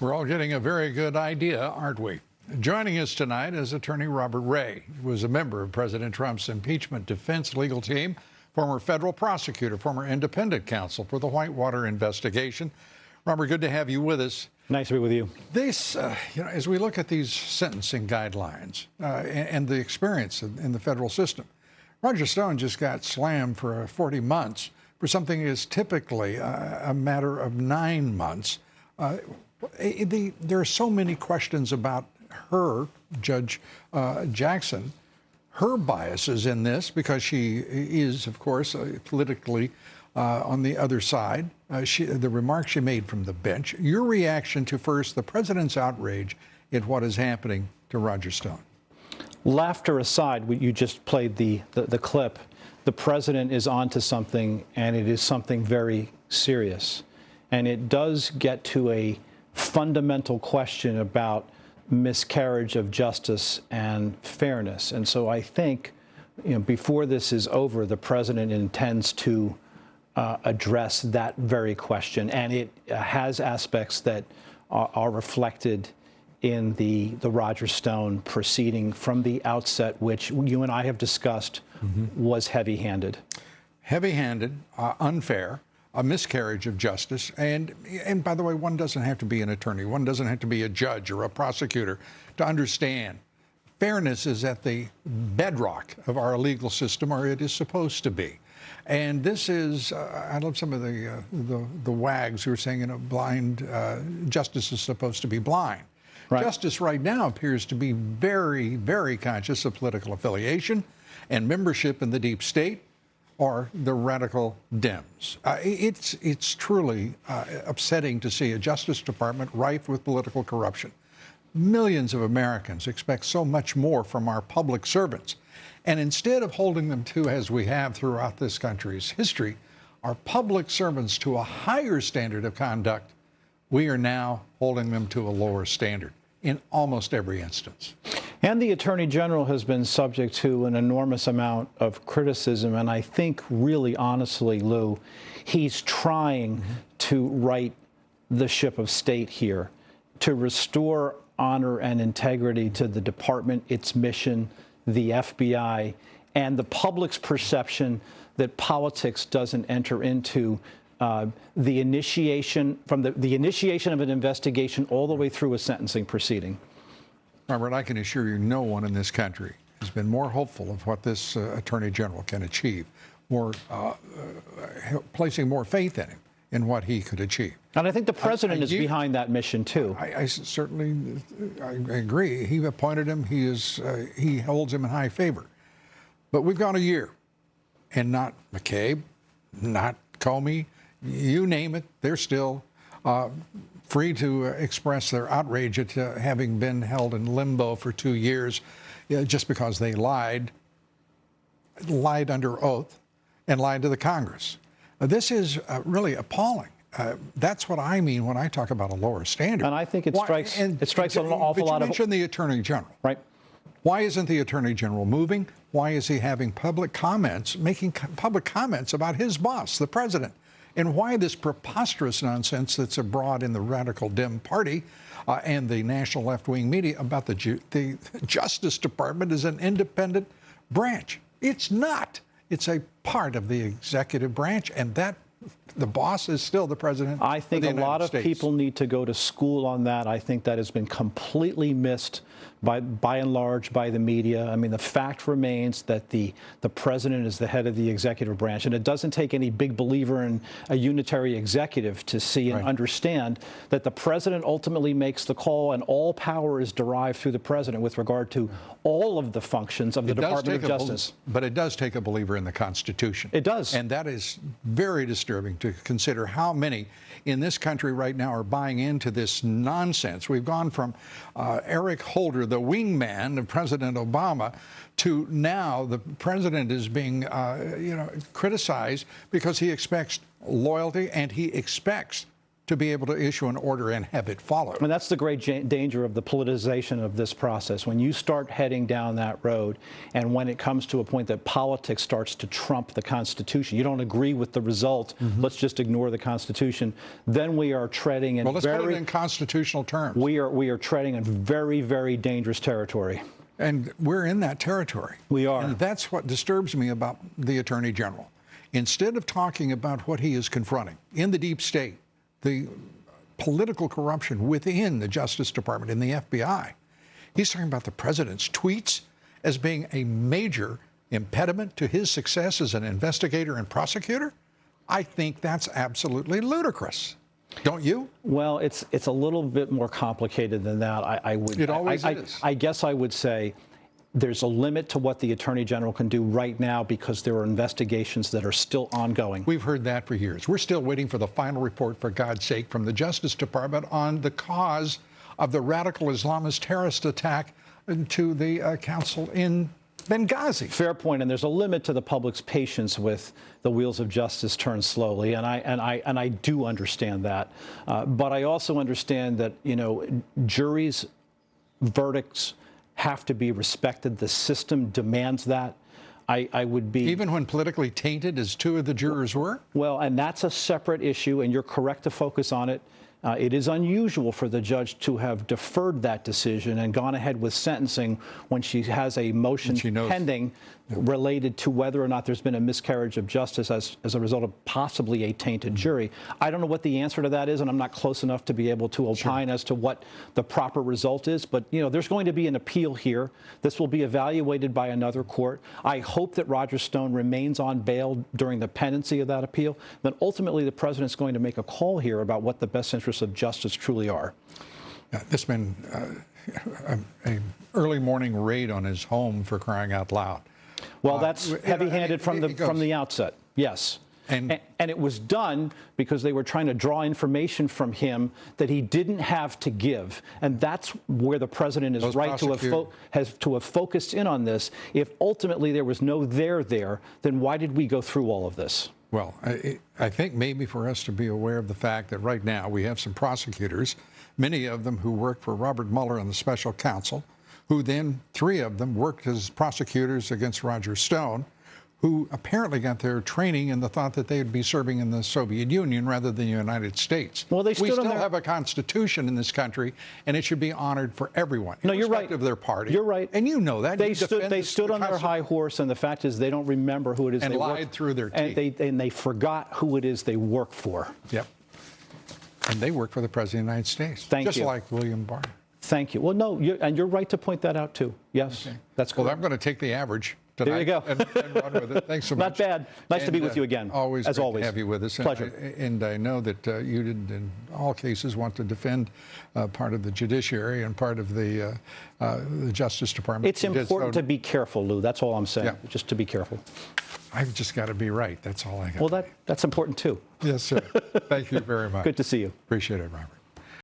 We're all getting a very good idea, aren't we? Joining us tonight is attorney Robert Ray, who was a member of President Trump's impeachment defense legal team, former federal prosecutor, former independent counsel for the Whitewater investigation. Robert, good to have you with us. Nice to be with you. This, as we look at these sentencing guidelines and the experience in the federal system, Roger Stone just got slammed for 40 months for something that is typically a matter of 9 months. There are so many questions about her, Judge Jackson, her biases in this, because she is, of course, politically on the other side. The remarks she made from the bench. Your reaction to, first, the president's outrage at what is happening to Roger Stone. Laughter aside, you just played the clip. The president is onto something, and it is something very serious. And it does get to a fundamental question about miscarriage of justice and fairness. And so I think, before this is over, the president intends to address that very question. And it has aspects that are reflected in the Roger Stone proceeding from the outset, which you and I have discussed was heavy-handed. Heavy-handed, unfair, a miscarriage of justice. And by the way, one doesn't have to be an attorney. One doesn't have to be a judge or a prosecutor to understand fairness is at the bedrock of our legal system, or it is supposed to be. And this is, I love some of the wags who are saying, blind justice is supposed to be blind. Right. Justice right now appears to be very, very conscious of political affiliation and membership in the deep state or the radical Dems. It's truly upsetting to see a Justice Department rife with political corruption. Millions of Americans expect so much more from our public servants. And instead of holding them to, as we have throughout this country's history, our public servants to a higher standard of conduct, we are now holding them to a lower standard in almost every instance. And the Attorney General has been subject to an enormous amount of criticism. And I think, really honestly, Lou, he's trying to right the ship of state here, to restore honor and integrity to the department, its mission, the FBI, and the public's perception that politics doesn't enter into the initiation, from the initiation of an investigation all the way through a sentencing proceeding. Robert, I can assure you no one in this country has been more hopeful of what this Attorney General can achieve, placing more faith in him in what he could achieve. And I think the president is behind that mission, too. I certainly agree. He appointed him. He holds him in high favor. But we've gone a year, and not McCabe, not Comey, you name it, they're still free to express their outrage at having been held in limbo for 2 years just because they lied under oath and lied to the Congress. This is really appalling. That's what I mean when I talk about a lower standard. And I think it strikes an awful lot of... You mentioned the Attorney General. Right. Why isn't the Attorney General moving? Why is he having public comments, making public comments about his boss, the president? And why this preposterous nonsense that's abroad in the radical Dem party and the national left-wing media about the Justice Department is an independent branch? It's not. It's a part of the executive branch, and that the boss is still the president. I think a lot of people need to go to school on that. I think that has been completely missed by and large by the media. I mean, the fact remains that the president is the head of the executive branch, and it doesn't take any big believer in a unitary executive to see and understand that the president ultimately makes the call, and all power is derived through the president with regard to all of the functions of the Department of Justice. But it does take a believer in the Constitution. It does. And that is very disturbing to consider how many in this country right now are buying into this nonsense. We've gone from Eric Holder, the wingman of President Obama, to now the president is being criticized because he expects loyalty and he expects to be able to issue an order and have it followed. And that's the great danger of the politicization of this process. When you start heading down that road, and when it comes to a point that politics starts to trump the Constitution, you don't agree with the result, let's just ignore the Constitution, then we are treading in let's put it in constitutional terms. We are treading in very, very dangerous territory. And we're in that territory. We are. And that's what disturbs me about the Attorney General. Instead of talking about what he is confronting in the deep state, the political corruption within the Justice Department and the FBI, he's talking about the president's tweets as being a major impediment to his success as an investigator and prosecutor. I think that's absolutely ludicrous. Don't you? Well, it's a little bit more complicated than that. It always is. I guess I would say there's a limit to what the Attorney General can do right now because there are investigations that are still ongoing. We've heard that for years. We're still waiting for the final report, for God's sake, from the Justice Department on the cause of the radical Islamist terrorist attack to the council in Benghazi. Fair point, and there's a limit to the public's patience with the wheels of justice turn slowly, and I do understand that. But I also understand that, you know, juries' verdicts have to be respected. The system demands that. I would be... Even when politically tainted, as two of the jurors were? Well, and that's a separate issue, and you're correct to focus on it. It is unusual for the judge to have deferred that decision and gone ahead with sentencing when she has a motion pending related to whether or not there's been a miscarriage of justice as a result of possibly a tainted jury. I don't know what the answer to that is, and I'm not close enough to be able to opine as to what the proper result is. But, you know, there's going to be an appeal here. This will be evaluated by another court. I hope that Roger Stone remains on bail during the pendency of that appeal. Then ultimately the president's going to make a call here about what the best interests of justice truly are. This has been an early morning raid on his home, for crying out loud. Well, that's heavy-handed from the outset. Yes. And it was done because they were trying to draw information from him that he didn't have to give. And that's where the president is right to have focused in on this. If ultimately there was no there, then why did we go through all of this? Well, I think maybe for us to be aware of the fact that right now we have some prosecutors, many of them who worked for Robert Mueller and the special counsel, who then, 3 of them, worked as prosecutors against Roger Stone, who apparently got their training in the thought that they would be serving in the Soviet Union rather than the United States. Well, we still have a constitution in this country, and it should be honored for everyone. No, you're right. Of their party. You're right. And you know that. They stood on their high horse, and the fact is they don't remember who it is and they lied through their teeth. And they forgot who it is they work for. Yep. And they work for the President of the United States. Thank you. Just like William Barr. Thank you. Well, no, and you're right to point that out, too. Yes, okay. That's correct. Well, I'm going to take the average tonight. There you go. and run with it. Thanks so much. Not bad. Nice to be with you again. Always as great always. to have you with us. Pleasure. And I know that you did, in all cases, want to defend part of the judiciary and part of the Justice Department. It's important to be careful, Lou. That's all I'm saying. Yeah. Just to be careful. I've just got to be right. That's all I got. Well, that's important, too. Yes, sir. Thank you very much. Good to see you. Appreciate it, Robert.